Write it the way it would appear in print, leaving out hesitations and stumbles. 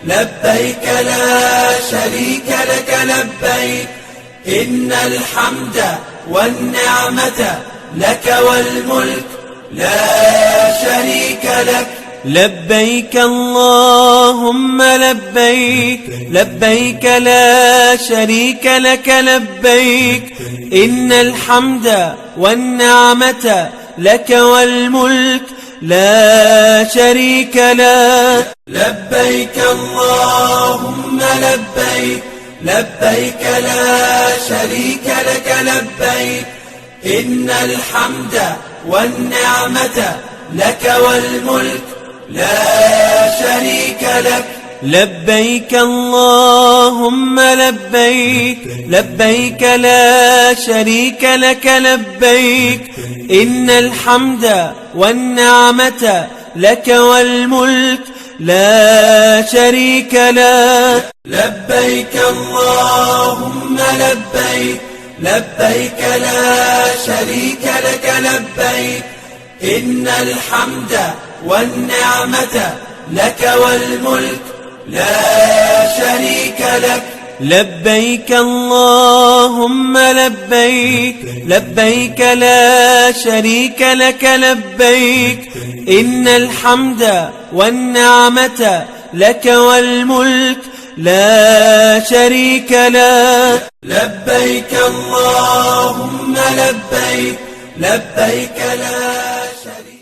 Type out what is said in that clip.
لبيك لا شريك لك لبيك، إن الحمد والنعمة لك والملك لا شريك لك. لبيك اللهم لبيك، لبيك لا شريك لك لبيك، إن الحمد والنعمة لك والملك لا شريك لك. لبيك اللهم لبيك، لبيك لا شريك لك لبيك، إن الحمد والنعمة لك والملك لا شريك لك. لبيك اللهم لبيك، لبيك لا شريك لك لبيك، إن الحمد والنعمة لك والملك لا شريك لك. لبيك اللهم لبيك، لبيك لا شريك لك لبيك، إن الحمد والنعمة لك والملك لا شريك لك. لبيك اللهم لبيك، لبيك لا شريك لك لبيك، إن الحمد والنعمة لك والملك لا شريك لك. لبيك اللهم لبيك، لبيك لا